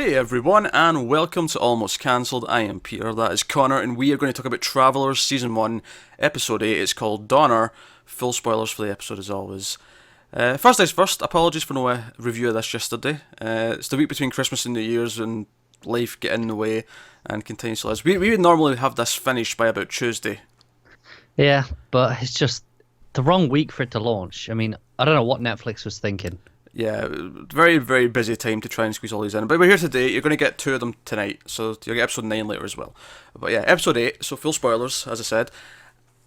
Hey everyone, and welcome to Almost Cancelled. I am Peter, that is Connor, and we are going to talk about Travellers Season 1, Episode 8. It's called Donner. Full spoilers for the episode as always. First things first, apologies for no review of this yesterday. It's the week between Christmas and New Year's, and life get in the way and continues to live. We would normally have this finished by about Tuesday. Yeah, but it's just the wrong week for it to launch. I mean, I don't know what Netflix was thinking. Yeah, very, very busy time to try and squeeze all these in. But we're here today. You're going to get 2 of them tonight. So you'll get episode 9 later as well. But yeah, episode 8. So full spoilers, as I said.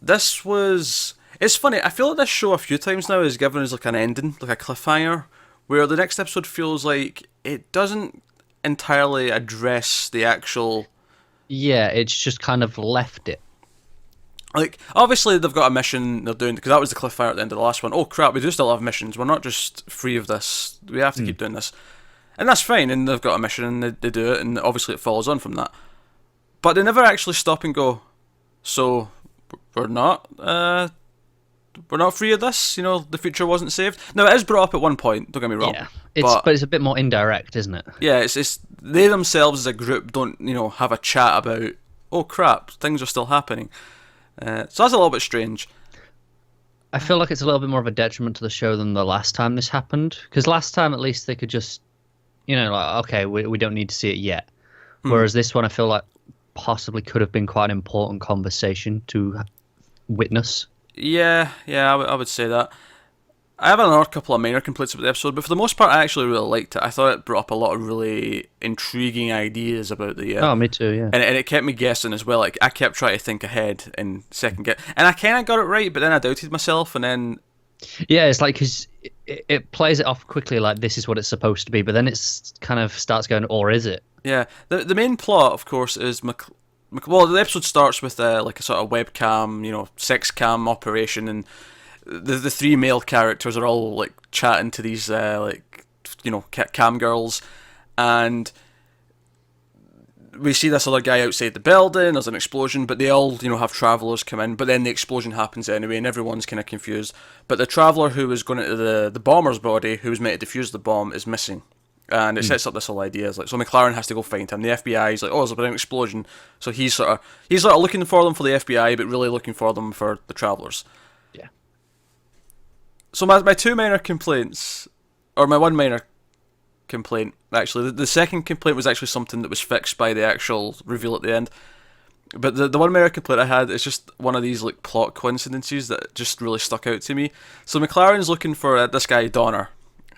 This was... It's funny. I feel like this show a few times now is given us like an ending, like a cliffhanger, where the next episode feels like it doesn't entirely address the actual... Yeah, it's just kind of left it. Like, obviously they've got a mission they're doing, because that was the cliffhanger at the end of the last one. Oh crap, we do still have missions. We're not just free of this. We have to keep doing this. And that's fine, and they've got a mission, and they do it, and obviously it follows on from that. But they never actually stop and go, so, we're not free of this? You know, the future wasn't saved? Now, it is brought up at one point, don't get me wrong. Yeah, but it's a bit more indirect, isn't it? Yeah, it's they themselves as a group don't, have a chat about, oh crap, things are still happening. So that's a little bit strange. I feel like it's a little bit more of a detriment to the show than the last time this happened. Because last time, at least, they could just, okay, we don't need to see it yet. Whereas this one, I feel like possibly could have been quite an important conversation to witness. Yeah, I would say that. I have another couple of minor complaints about the episode, but for the most part, I actually really liked it. I thought it brought up a lot of really intriguing ideas about the... Oh, me too, yeah. And it kept me guessing as well. Like, I kept trying to think ahead and second guess. And I kind of got it right, but then I doubted myself, and then... Yeah, it's like, because it plays it off quickly like this is what it's supposed to be, but then it's kind of starts going, or is it? Yeah. The main plot, of course, is... Well, the episode starts with like a sort of webcam, sex cam operation, and... The 3 male characters are all like chatting to these cam girls, and we see this other guy outside the building. There's an explosion, but they all have travellers come in. But then the explosion happens anyway, and everyone's kind of confused. But the traveller who was going into the bomber's body, who was meant to defuse the bomb, is missing, and it sets up this whole idea. It's like, so MacLaren has to go find him. The FBI is like, oh, there's been an explosion, so he's sort of looking for them for the FBI, but really looking for them for the travellers. So my 2 minor complaints, or my 1 minor complaint, actually, the second complaint was actually something that was fixed by the actual reveal at the end. But the 1 minor complaint I had is just one of these like plot coincidences that just really stuck out to me. So MacLaren's looking for this guy Donner,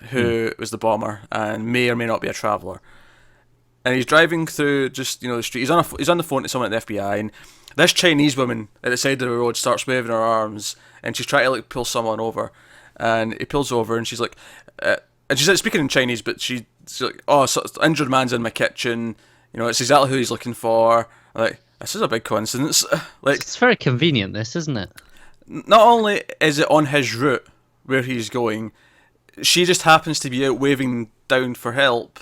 who was the bomber and may or may not be a traveller. And he's driving through just the street. He's on the phone to someone at the FBI, and this Chinese woman at the side of the road starts waving her arms, and she's trying to like pull someone over. And he pulls over, and she's like, and she's like, speaking in Chinese, but she's like, oh, so injured man's in my kitchen. It's exactly who he's looking for. I'm like, this is a big coincidence. Like, it's very convenient, this, isn't it? Not only is it on his route where he's going, she just happens to be out waving down for help.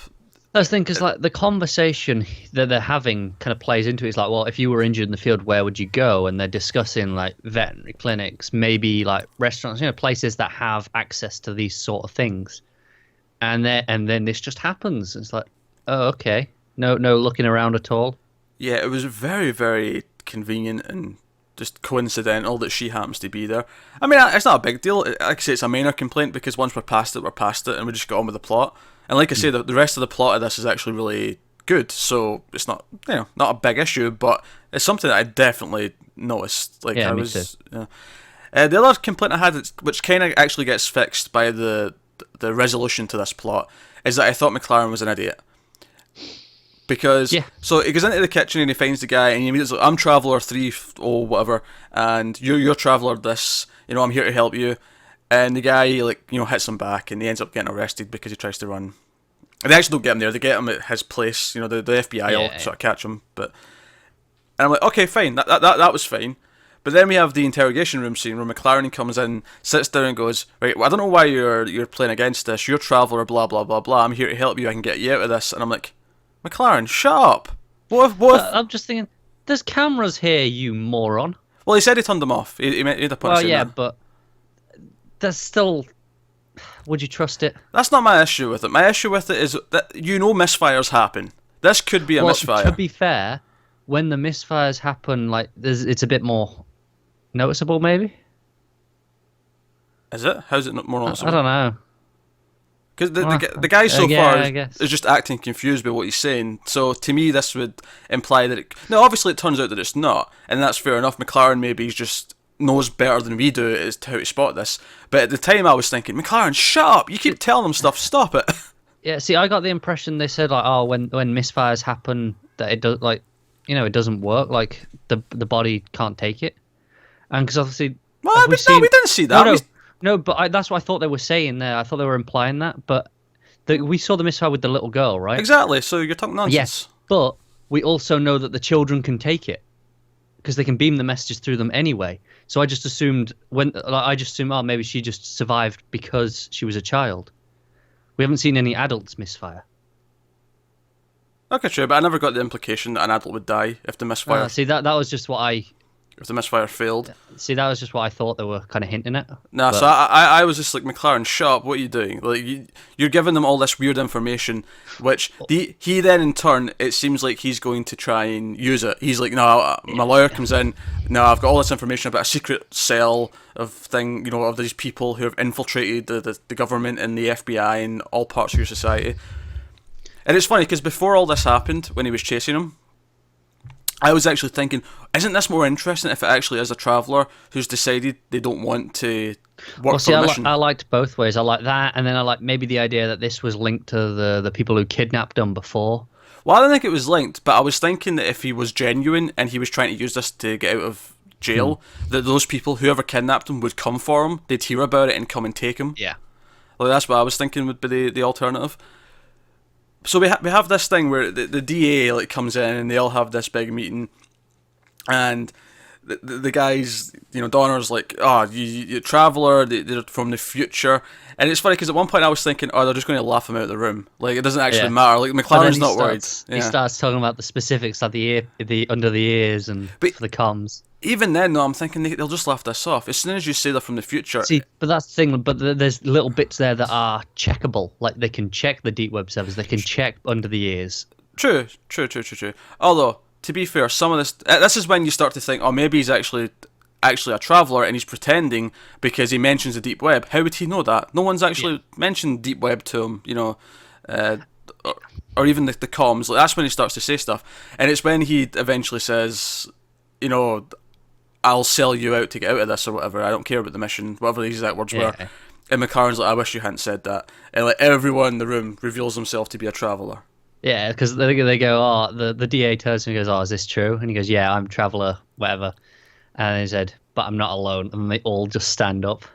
That's the thing, because like the conversation that they're having kind of plays into it. It's like, well, if you were injured in the field, where would you go? And they're discussing like veterinary clinics, maybe like restaurants, places that have access to these sort of things. And then this just happens. It's like, oh, okay, no looking around at all. Yeah, it was very, very convenient and just coincidental that she happens to be there. I mean, it's not a big deal. Like I say, it's a minor complaint because once we're past it, and we just got on with the plot. And like I say, the rest of the plot of this is actually really good, so it's not not a big issue, but it's something that I definitely noticed. Like, yeah, I me was. too. The other complaint I had, which kind of actually gets fixed by the resolution to this plot, is that I thought MacLaren was an idiot. Because so he goes into the kitchen and he finds the guy, and he immediately like, I'm Traveller 3 or whatever, and you're Traveller this. I'm here to help you. And the guy, hits him back, and he ends up getting arrested because he tries to run. And they actually don't get him there; they get him at his place. The FBI all sort of catch him. And I'm like, okay, fine, that was fine. But then we have the interrogation room scene where MacLaren comes in, sits down, and goes, right, well, I don't know why you're playing against this. You're Traveller, blah blah blah blah. I'm here to help you. I can get you out of this. And I'm like, MacLaren, shut up. What if I'm just thinking, there's cameras here, you moron. Well, he said he turned them off. He made a point. Well, yeah, but there's still would you trust it? That's not my issue with it. My issue with it is that misfires happen. This could be a Well, misfire. to be fair, when the misfires happen, like it's a bit more noticeable, maybe. Is it? How's it not more I noticeable? don't know. Because the guy so yeah, far I guess. is just acting confused by what he's saying. So to me, this would imply that no, obviously it turns out that it's not, and that's fair enough. MacLaren maybe just knows better than we do as to how to spot this. But at the time, I was thinking, MacLaren, shut up! You keep telling them stuff. Stop it. Yeah, see, I got the impression they said like, oh, when misfires happen, that it does like, it doesn't work. Like the body can't take it, and because obviously, Well, have we didn't see that. No, but that's what I thought they were saying there. I thought they were implying that, but we saw the misfire with the little girl, right? Exactly. So you're talking nonsense. Yes, but we also know that the children can take it because they can beam the messages through them anyway. So I just assumed oh, maybe she just survived because she was a child. We haven't seen any adults misfire. Okay, true, but I never got the implication that an adult would die if the misfire See, that was just what I failed. see. That was just what I thought they were kind of hinting at. Nah, but... so I was just like, MacLaren, shut up, what are you doing? Like, you're giving them all this weird information, which he then in turn, it seems like he's going to try and use it. He's like, no, my lawyer comes in, no, I've got all this information about a secret cell of of these people who have infiltrated the government and the FBI and all parts of your society. And it's funny, because before all this happened, when he was chasing him, I was actually thinking, isn't this more interesting if it actually is a traveller who's decided they don't want to work for a mission? I liked both ways. I like that, and then I like maybe the idea that this was linked to the people who kidnapped him before. Well, I don't think it was linked, but I was thinking that if he was genuine and he was trying to use this to get out of jail, that those people, whoever kidnapped him, would come for him, they'd hear about it and come and take him. Yeah. Well, that's what I was thinking would be the alternative. So we have this thing where the DA comes in and they all have this big meeting, and the guys, Donner's like, oh, you traveller, they're from the future. And it's funny because at one point I was thinking, oh, they're just going to laugh him out of the room. Like, it doesn't actually matter. Like, MacLaren's not worried. He starts talking about the specifics, like the under the ears and for the comms. Even then, though, I'm thinking they'll just laugh this off. As soon as you say they're from the future... See, but that's the thing, but there's little bits there that are checkable. Like, they can check the deep web servers, they can check under the ears. True. Although, to be fair, some of this is when you start to think, oh, maybe he's actually a traveller and he's pretending because he mentions the deep web. How would he know that? No one's actually mentioned deep web to him, or even the comms. Like, that's when he starts to say stuff. And it's when he eventually says, I'll sell you out to get out of this or whatever. I don't care about the mission, whatever the exact words were. And MacLaren's like, I wish you hadn't said that. And everyone in the room reveals himself to be a traveller. Yeah, because they go, oh, the DA turns to him and goes, oh, is this true? And he goes, yeah, I'm traveller, whatever. And he said, but I'm not alone. And they all just stand up.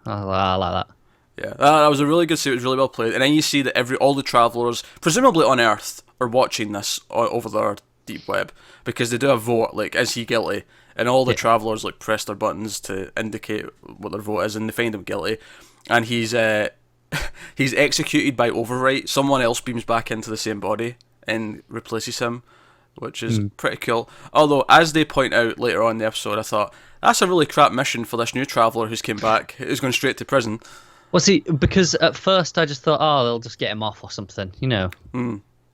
I like that. Yeah, that was a really good scene. It was really well played. And then you see that all the travellers, presumably on Earth, are watching this over their deep web, because they do a vote, like, is he guilty? And all the travellers press their buttons to indicate what their vote is, and they find him guilty. And he's executed by overwrite. Someone else beams back into the same body and replaces him, which is pretty cool. Although, as they point out later on in the episode, I thought, that's a really crap mission for this new traveller who's came back, who's going straight to prison. Well, see, because at first I just thought, oh, they'll just get him off or something,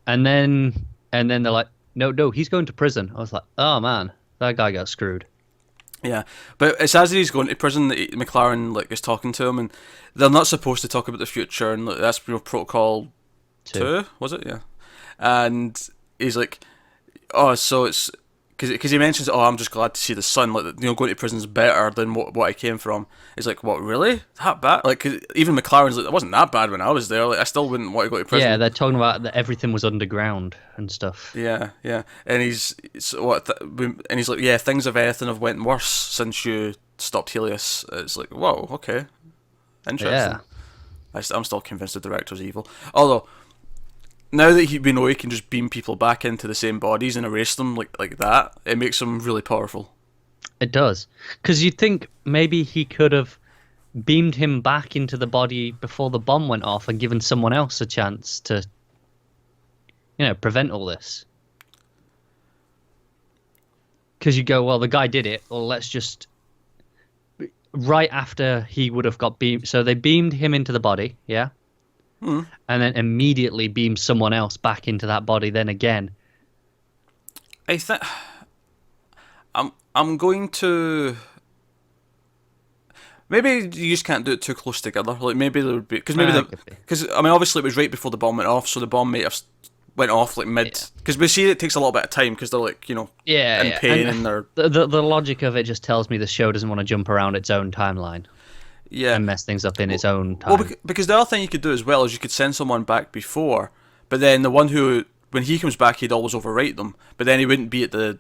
And then they're like, no, he's going to prison. I was like, oh man, that guy got screwed. Yeah, but it's as he's going to prison that MacLaren is talking to him, and they're not supposed to talk about the future, and that's protocol 2, was it? Yeah, and he's like, oh, so it's because he mentions, oh, I'm just glad to see the sun. Going to prison's better than what I came from. He's like, what, really? That bad? 'Cause even MacLaren's like, it wasn't that bad when I was there. I still wouldn't want to go to prison. Yeah, they're talking about that everything was underground and stuff. Yeah, and he's like, yeah, things if anything have went worse since you stopped Helios. It's like, whoa, okay, interesting. Yeah, I'm still convinced the director's evil. Although, now that we know he can just beam people back into the same bodies and erase them like that, it makes him really powerful. It does. Because you'd think maybe he could have beamed him back into the body before the bomb went off and given someone else a chance to, prevent all this. Because you go, well, the guy did it, well, let's just right after he would have got beamed. So they beamed him into the body, yeah, and then immediately beamed someone else back into that body. Then again, I think I'm going to. Maybe you just can't do it too close together. Like maybe there would be could be. because I mean obviously it was right before the bomb went off, so the bomb might have went off like mid. Because we see it takes a little bit of time because they're like in pain and they're the logic of it just tells me the show doesn't want to jump around its own timeline and mess things up in its own time. Well, because the other thing you could do as well is you could send someone back before, but then the one who when he comes back he'd always overwrite them, but then he wouldn't be at the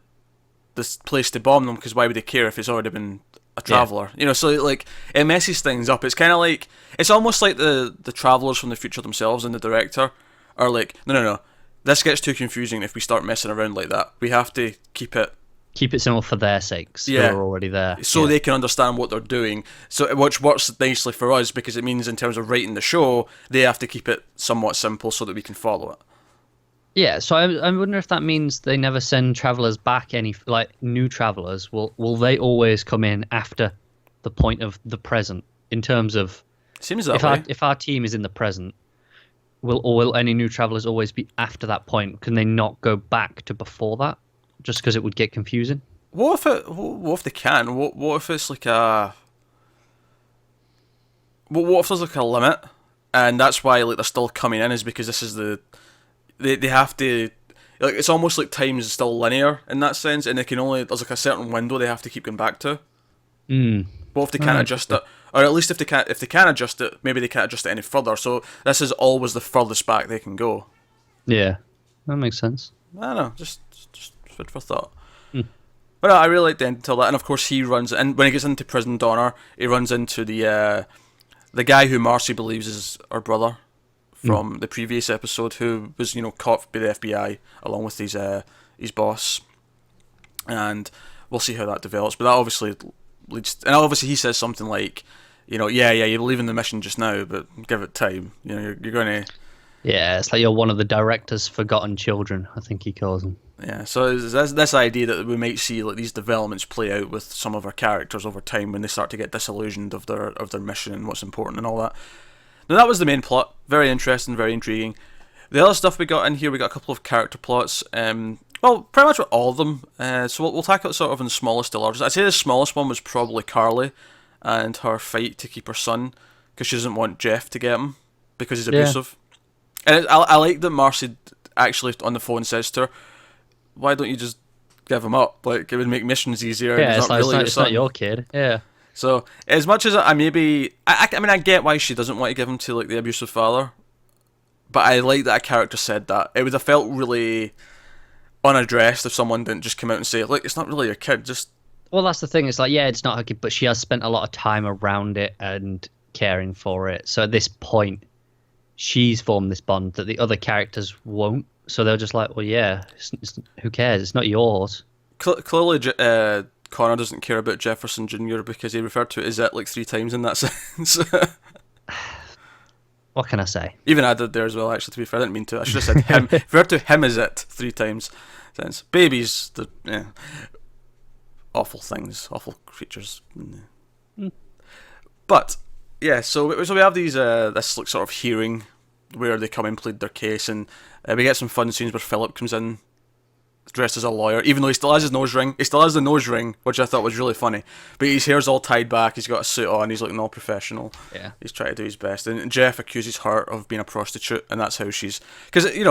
place to bomb them because why would they care if it's already been a traveler, so like it messes things up. It's kind of like it's almost like the travelers from the future themselves and the director are like, no, this gets too confusing if we start messing around like that. We have to keep it simple for their sakes. Who are already there, so they can understand what they're doing. So which works nicely for us because it means in terms of writing the show, they have to keep it somewhat simple so that we can follow it. Yeah, so I wonder if that means they never send travelers back. Any like new travelers will they always come in after the point of the present? In terms of seems that way. If our team is in the present, will any new travelers always be after that point? Can they not go back to before that? Just because it would get confusing. What if they can? What if it's like a what if there's like a limit, and that's why like they're still coming in is because this is they have to, like it's almost like time is still linear in that sense, and they can only there's like a certain window they have to keep going back to. What if they can't adjust it, or at least if they can adjust it, maybe they can't adjust it any further. So this is always the furthest back they can go. Yeah, that makes sense. I don't know, just food for thought. But no, I really like the end until that, and of course he runs, and when he gets into Prison Donner, he runs into the guy who Marcy believes is her brother from the previous episode, who was caught by the FBI along with his boss, and we'll see how that develops. But that obviously leads, and obviously he says something like, you believe in the mission just now, but give it time. You're going to. Yeah, it's like you're one of the director's forgotten children, I think he calls them. Yeah, so there's this idea that we might see like these developments play out with some of our characters over time when they start to get disillusioned of their mission and what's important and all that. Now that was the main plot. Very interesting, very intriguing. The other stuff we got in here, we got a couple of character plots. Well, pretty much all of them. So we'll tackle it sort of in the smallest to largest. I'd say the smallest one was probably Carly and her fight to keep her son because she doesn't want Jeff to get him because he's abusive. And I like that Marcy actually on the phone says to her, "Why don't you just give him up? Like it would make missions easier." Yeah, it's not your kid. Yeah. So as much as I mean I get why she doesn't want to give him to like the abusive father, but I like that a character said that. It would have felt really unaddressed if someone didn't just come out and say, "Look, it's not really your kid." Just well, that's the thing. It's like it's not her kid, but she has spent a lot of time around it and caring for it. So at this point, she's formed this bond that the other characters won't. So they're just like, well, who cares? It's not yours. Clearly, Connor doesn't care about Jefferson Jr. because he referred to it as it like 3 times in that sentence. What can I say? Even I did there as well, actually, to be fair. I didn't mean to. I should have said him. Referred to him as it 3 times. Since babies, awful things, awful creatures. But, yeah, so we have these this like, sort of hearing where they come and plead their case, and we get some fun scenes where Philip comes in dressed as a lawyer, even though he still has his nose ring. He still has the nose ring, which I thought was really funny. But his hair's all tied back, he's got a suit on, he's looking all professional. Yeah. He's trying to do his best. And Jeff accuses her of being a prostitute, and that's how she's... Because, it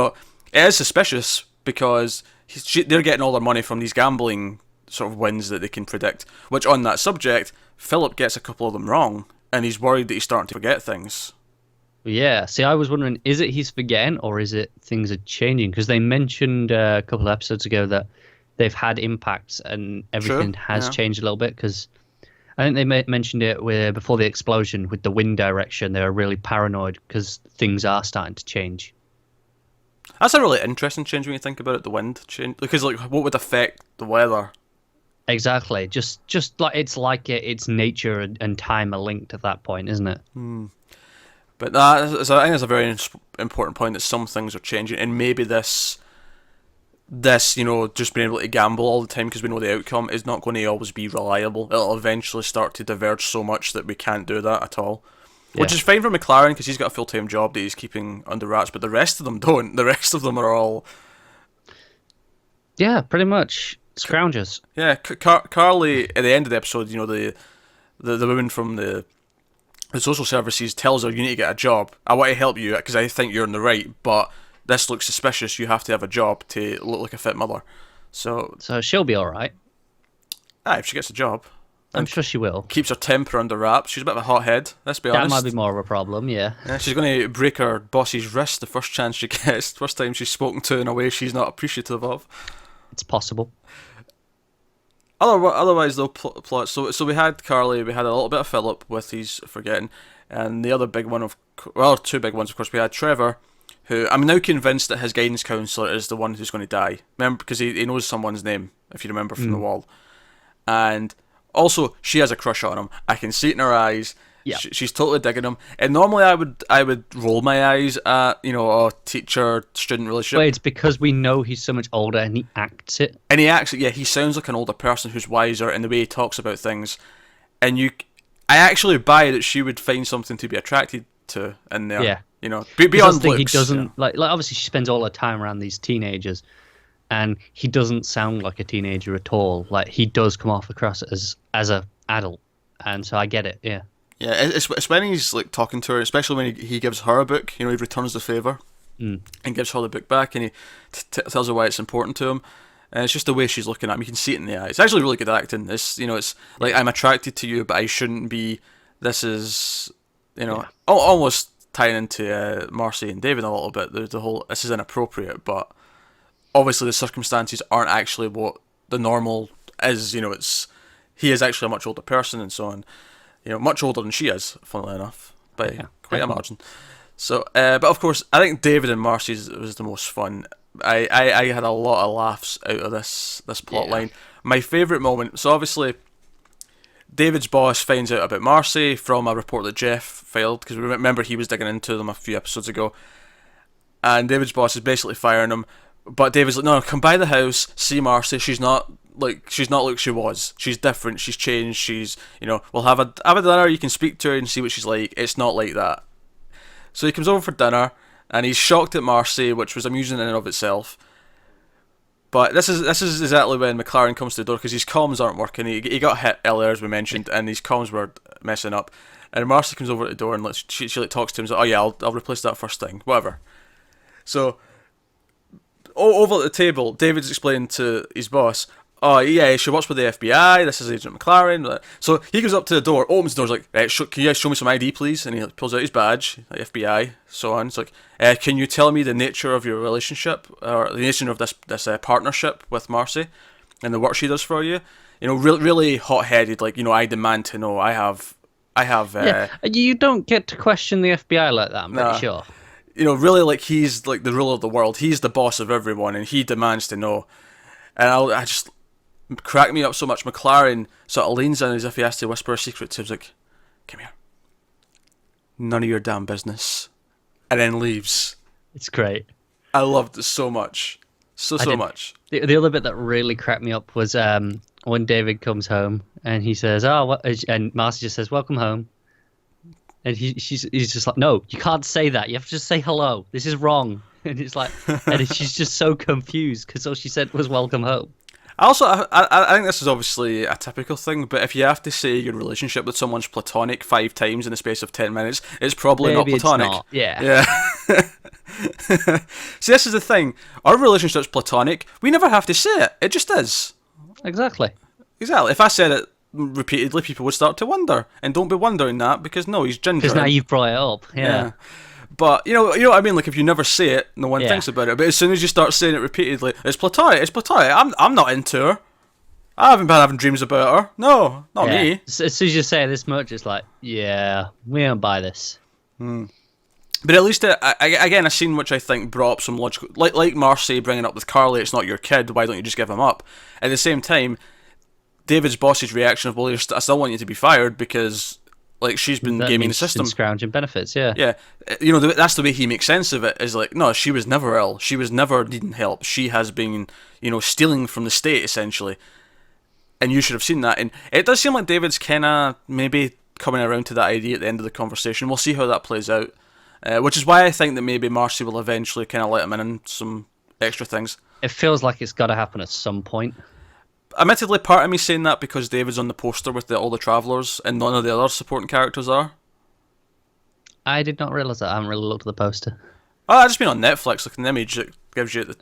is suspicious, because they're getting all their money from these gambling sort of wins that they can predict. Which, on that subject, Philip gets a couple of them wrong, and he's worried that he's starting to forget things. Yeah, see, I was wondering, is it he's forgetting or is it things are changing? Because they mentioned a couple of episodes ago that they've had impacts and everything has changed a little bit. Because I think they mentioned it before the explosion with the wind direction. They were really paranoid because things are starting to change. That's a really interesting change when you think about it, the wind change. Because like, what would affect the weather? Exactly. Just like it's nature and time are linked at that point, isn't it? But I think that's a very important point that some things are changing, and maybe this this, just being able to gamble all the time because we know the outcome is not going to always be reliable. It'll eventually start to diverge so much that we can't do that at all. Yeah. Which is fine for MacLaren because he's got a full-time job that he's keeping under wraps, but the rest of them don't. The rest of them are all... Yeah, pretty much scroungers. Yeah, Carly, at the end of the episode, the woman from the social services tells her, you need to get a job. I want to help you because I think you're in the right, but this looks suspicious. You have to have a job to look like a fit mother. So she'll be all right. If she gets a job. I'm sure she will. Keeps her temper under wraps. She's a bit of a hothead, let's be honest. That might be more of a problem, yeah. She's going to break her boss's wrist the first chance she gets, the first time she's spoken to in a way she's not appreciative of. It's possible. Otherwise, though, plot. So we had Carly, we had a little bit of Philip with his forgetting, and the other big one two big ones, of course, we had Trevor, who I'm now convinced that his guidance counsellor is the one who's going to die. Remember, because he knows someone's name, if you remember from the wall. And also, she has a crush on him. I can see it in her eyes. Yeah. She's totally digging him. And normally I would roll my eyes at, a teacher-student relationship. Wait, it's because we know he's so much older and he acts it. And he acts it, yeah. He sounds like an older person who's wiser in the way he talks about things. And I actually buy that she would find something to be attracted to in there. Yeah. Beyond looks. He doesn't, like obviously she spends all her time around these teenagers. And he doesn't sound like a teenager at all. Like, he does come off across as a adult. And so I get it, yeah. Yeah, it's when he's like talking to her, especially when he gives her a book. He returns the favour and gives her the book back, and he tells her why it's important to him. And it's just the way she's looking at him. You can see it in the eyes. It's actually really good acting. It's it's like, I'm attracted to you, but I shouldn't be. This is almost tying into Marcy and David a little bit. There's the whole this is inappropriate, but obviously the circumstances aren't actually what the normal is. He is actually a much older person and so on. Much older than she is, funnily enough, by quite a margin. So, but of course, I think David and Marcy's was the most fun. I had a lot of laughs out of this plot line. My favourite moment, so obviously, David's boss finds out about Marcy from a report that Jeff filed, because remember he was digging into them a few episodes ago, and David's boss is basically firing him, but David's like, no, come by the house, see Marcy, she's not like she was. She's different. She's changed. She's, we'll have a dinner. You can speak to her and see what she's like. It's not like that. So he comes over for dinner, and he's shocked at Marcy, which was amusing in and of itself. But this is exactly when MacLaren comes to the door because his comms aren't working. He got hit earlier, as we mentioned, and his comms were messing up. And Marcy comes over to the door and she talks to him. She's like, oh yeah, I'll replace that first thing, whatever. So over at the table, David's explaining to his boss, oh yeah, she works with the FBI, this is Agent MacLaren. So he goes up to the door, opens the door, he's like, can you guys show me some ID please? And he pulls out his badge, like FBI, so on. It's like, can you tell me the nature of your relationship, or the nature of this partnership with Marcy, and the work she does for you? Really hot-headed, like, I demand to know, I have you don't get to question the FBI like that, I'm pretty sure. Really, like, he's like the ruler of the world, he's the boss of everyone, and he demands to know. And I just crack me up so much. MacLaren sort of leans in as if he has to whisper a secret to him. He's like, come here. None of your damn business. And then leaves. It's great. I loved it so much. So much. The other bit that really cracked me up was when David comes home and he says, and Marcy just says, welcome home. And he's just like, no, you can't say that. You have to just say hello. This is wrong. And it's like, and she's just so confused because all she said was welcome home. I think this is obviously a typical thing, but if you have to say your relationship with someone's platonic 5 times in the space of 10 minutes, it's probably Maybe not platonic. It's not. Yeah. See, this is the thing. Our relationship's platonic. We never have to say it. It just is. Exactly. If I said it repeatedly, people would start to wonder. And don't be wondering that, because no, he's ginger. Because now you've brought it up. Yeah. But, you know what I mean? Like, if you never say it, no one thinks about it. But as soon as you start saying it repeatedly, it's platonic, it's platonic. I'm not into her. I haven't been having dreams about her. No, not me. As soon as you say this much, it's like, yeah, we don't buy this. But at least, again, a scene which I think brought up some logical... Like Marcy bringing up with Carly, it's not your kid, why don't you just give him up? At the same time, David's boss's reaction of, well, I still want you to be fired because... Like, she's been That gaming the means she's been system. scrounging benefits, yeah. Yeah, that's the way he makes sense of it. Is like, no, she was never ill. She was never needing help. She has been, stealing from the state essentially, and you should have seen that. And it does seem like David's kind of maybe coming around to that idea at the end of the conversation. We'll see how that plays out, which is why I think that maybe Marcy will eventually kind of let him in on some extra things. It feels like it's got to happen at some point. Admittedly, part of me saying that because David's on the poster with all the travellers and none of the other supporting characters are. I did not realise that. I haven't really looked at the poster. Oh, I just been on Netflix, like an image that gives you the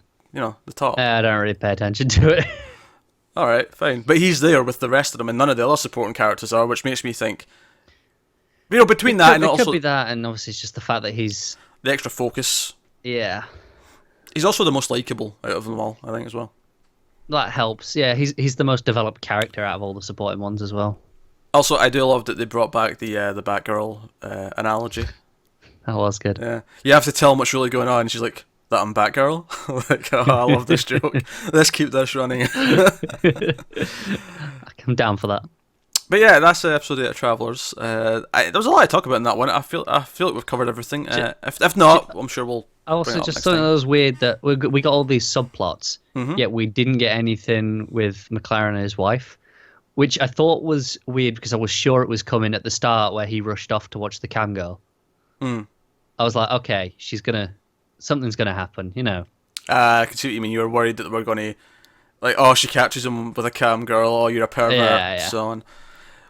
top. I don't really pay attention to it. Alright, fine. But he's there with the rest of them and none of the other supporting characters are, which makes me think, between that and also... It could be that, and obviously it's just the fact that he's... the extra focus. Yeah. He's also the most likeable out of them all, I think, as well. That helps. Yeah, he's the most developed character out of all the supporting ones as well. Also, I do love that they brought back the Batgirl analogy. That was good. Yeah, you have to tell them what's really going on. And she's like, "That I'm Batgirl." Like, oh, I love this joke. Let's keep this running. I'm down for that. But yeah, that's episode 8 of Travellers. There was a lot to talk about in that one. I feel like we've covered everything. If not, I'm sure we'll. Also, bring it up just next something time. that was weird that we got all these subplots, Mhm. yet we didn't get anything with MacLaren and his wife, which I thought was weird because I was sure it was coming at the start where he rushed off to watch the cam girl. Mm. I was like, okay, something's gonna happen, I can see what you mean. You were worried that they were going to, like, oh, she captures him with a cam girl, oh, you're a pervert, Yeah. so on.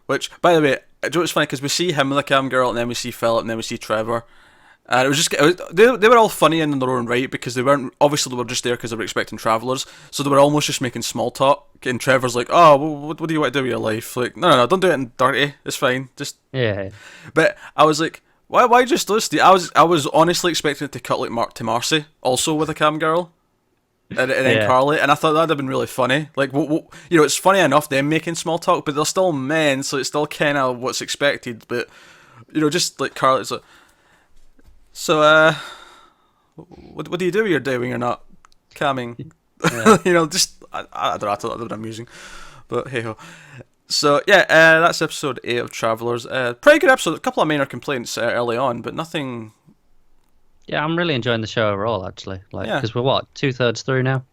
Which, by the way, I do it's funny because we see him with a cam girl, and then we see Philip, and then we see Trevor. And they were all funny in their own right because they weren't, obviously they were just there because they were expecting travellers, so they were almost just making small talk. And Trevor's like, oh, what do you want to do with your life? Like, no, don't do it in dirty. It's fine. Just Yeah. But I was like, why just those two? I was honestly expecting it to cut like to Marcy also with a cam girl. And then Yeah. Carly, and I thought that'd have been really funny. Like, it's funny enough them making small talk, but they're still men, so it's still kind of what's expected. But just like Carly's like, so what do you do with your day when you're not camming? Yeah. Just I don't know. I thought that would be amusing, but hey ho. So yeah, that's episode 8 of Travellers. Pretty good episode. A couple of minor complaints early on, but nothing. Yeah, I'm really enjoying the show overall, actually. Yeah. Because we're 2/3 through now.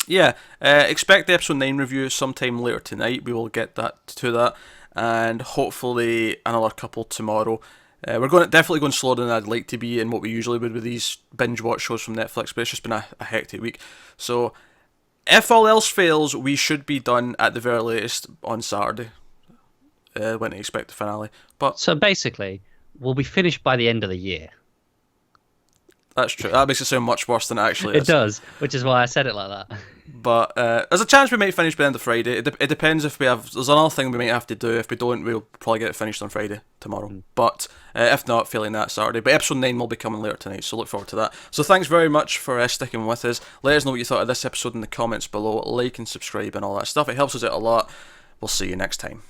Yeah, expect the episode 9 review sometime later tonight. We will get to that, and hopefully another couple tomorrow. We're definitely going slower than I'd like to be and what we usually would with these binge watch shows from Netflix, but it's just been a hectic week. So if all else fails, we should be done at the very latest on Saturday. When to expect the finale. But So basically, we'll be finished by the end of the year. that's true. That makes it sound much worse than it actually is. It does, which is why I said it like that. But there's a chance we might finish by the end of Friday. It depends if we have. There's another thing we might have to do. If we don't, we'll probably get it finished on Friday tomorrow. But if not, failing that Saturday. But episode 9 will be coming later tonight, so look forward to that. So thanks very much for sticking with us. Let us know what you thought of this episode in the comments below. Like and subscribe and all that stuff. It helps us out a lot. We'll see you next time.